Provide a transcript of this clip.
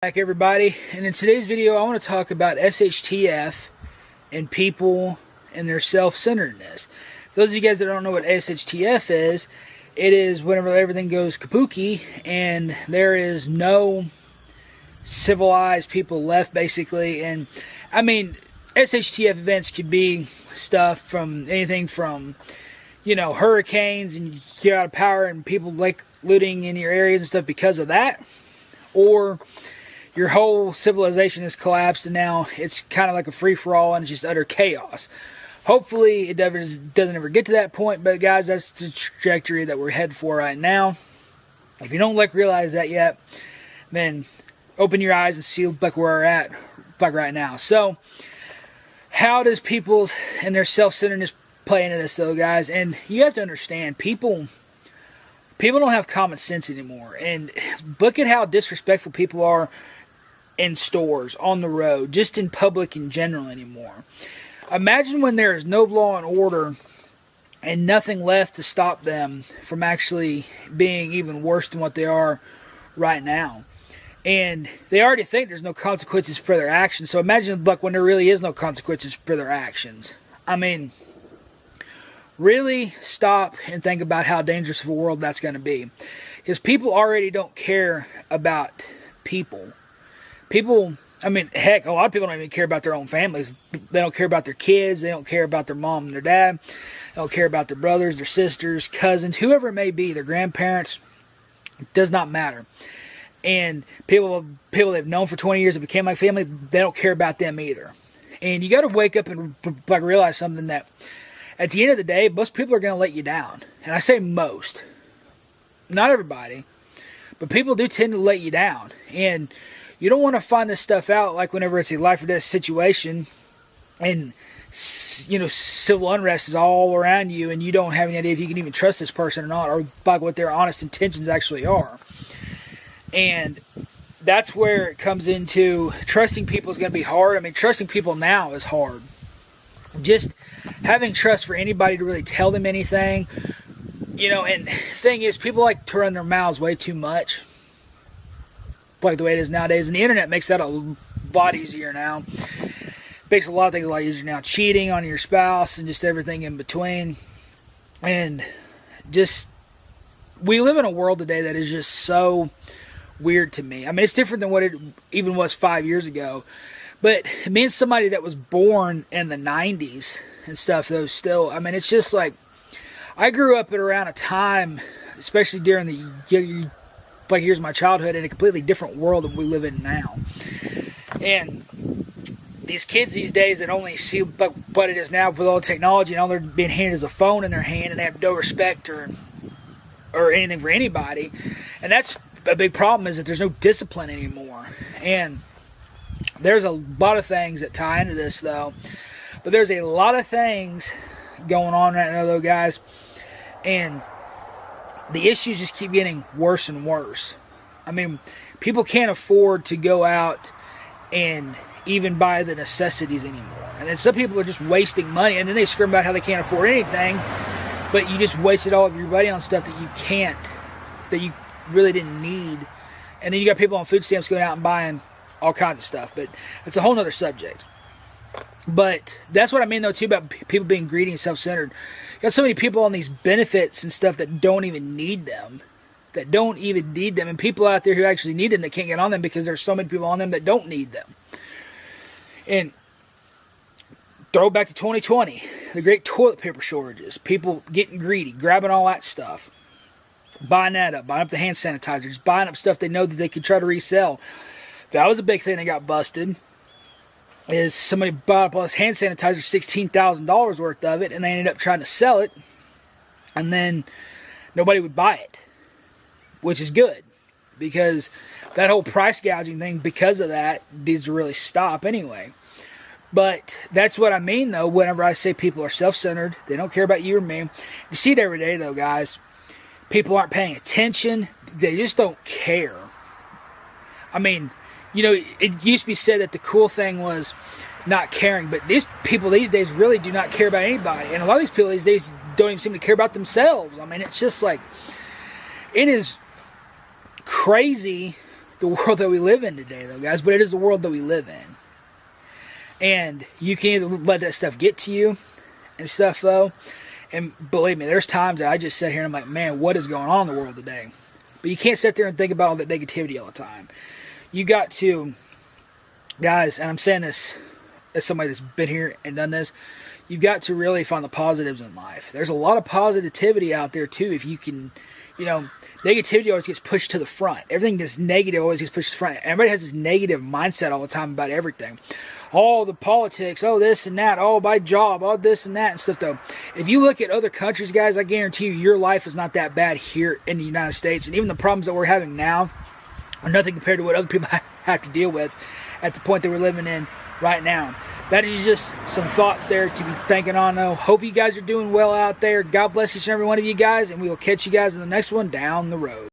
Back everybody, and in today's video I want to talk about SHTF and people and their self-centeredness. For those of you guys that don't know what SHTF is, it is whenever everything goes kabuki and there is no civilized people left, basically. And I mean, SHTF events could be stuff from anything from, you know, hurricanes and you get out of power and people like looting in your areas and stuff because of that, or your whole civilization has collapsed and now it's kind of like a free-for-all and it's just utter chaos. Hopefully it doesn't ever get to that point, but guys, that's the trajectory that we're headed for right now. If you don't realize that yet, then open your eyes and see where we're at right now. So how does people's and their self-centeredness play into this though, guys? And you have to understand, people don't have common sense anymore. And look at how disrespectful people are in stores, on the road, just in public in general anymore. Imagine when there is no law and order and nothing left to stop them from actually being even worse than what they are right now. And they already think there's no consequences for their actions. So imagine when there really is no consequences for their actions. I mean, really stop and think about how dangerous of a world that's going to be. Because people already don't care about people. People, I mean, heck, a lot of people don't even care about their own families. They don't care about their kids. They don't care about their mom and their dad. They don't care about their brothers, their sisters, cousins, whoever it may be, their grandparents. It does not matter. And people they've known for 20 years that became like family, they don't care about them either. And you got to wake up and realize something, that at the end of the day, most people are going to let you down. And I say most. Not everybody. But people do tend to let you down. And you don't want to find this stuff out like whenever it's a life or death situation and, you know, civil unrest is all around you and you don't have any idea if you can even trust this person or not, or like what their honest intentions actually are. And that's where it comes into trusting people is going to be hard. I mean, trusting people now is hard. Just having trust for anybody to really tell them anything, you know. And the thing is, people like to run their mouths way too much, like the way it is nowadays. And the internet makes that a lot easier now. Makes a lot of things a lot easier now. Cheating on your spouse and just everything in between. And just, we live in a world today that is just so weird to me. I mean, it's different than what it even was 5 years ago. But being somebody that was born in the 90s and stuff, though, still, I mean, it's just like, I grew up at around a time, especially during the years of my childhood, in a completely different world than we live in now. And these kids these days that only see what it is now with all the technology, and all they're being handed is a phone in their hand, and they have no respect or anything for anybody. And that's a big problem, is that there's no discipline anymore. And there's a lot of things that tie into this, though. But there's a lot of things going on right now, though, guys. And the issues just keep getting worse and worse. I mean, people can't afford to go out and even buy the necessities anymore. And then some people are just wasting money, and then they scream about how they can't afford anything, but you just wasted all of your money on stuff that you really didn't need. And then you got people on food stamps going out and buying all kinds of stuff. But it's a whole nother subject. But that's what I mean, though, too, about people being greedy and self-centered. You got so many people on these benefits and stuff that don't even need them. And people out there who actually need them that can't get on them because there's so many people on them that don't need them. And throw back to 2020, the great toilet paper shortages. People getting greedy, grabbing all that stuff. Buying that up, buying up the hand sanitizers, buying up stuff they know that they could try to resell. That was a big thing that got busted. Is somebody bought up all this hand sanitizer, $16,000 worth of it, and they ended up trying to sell it, and then nobody would buy it, which is good, because that whole price gouging thing, because of that, needs to really stop anyway. But that's what I mean, though, whenever I say people are self-centered. They don't care about you or me. You see it every day, though, guys. People aren't paying attention. They just don't care. I mean, you know, it used to be said that the cool thing was not caring, but these people these days really do not care about anybody. And a lot of these people these days don't even seem to care about themselves. I mean, it's just like, it is crazy the world that we live in today, though, guys. But it is the world that we live in. And you can either let that stuff get to you and stuff, though. And believe me, there's times that I just sit here and I'm like, man, what is going on in the world today? But you can't sit there and think about all that negativity all the time. You got to, guys, and I'm saying this as somebody that's been here and done this, you've got to really find the positives in life. There's a lot of positivity out there, too, if you can, you know, negativity always gets pushed to the front. Everything that's negative always gets pushed to the front. Everybody has this negative mindset all the time about everything. Oh, the politics, oh, this and that, oh, my job, oh, this and that and stuff, though. If you look at other countries, guys, I guarantee you your life is not that bad here in the United States. And even the problems that we're having now are nothing compared to what other people have to deal with at the point that we're living in right now. That is just some thoughts there to be thinking on, though. Hope you guys are doing well out there. God bless each and every one of you guys, and we will catch you guys in the next one down the road.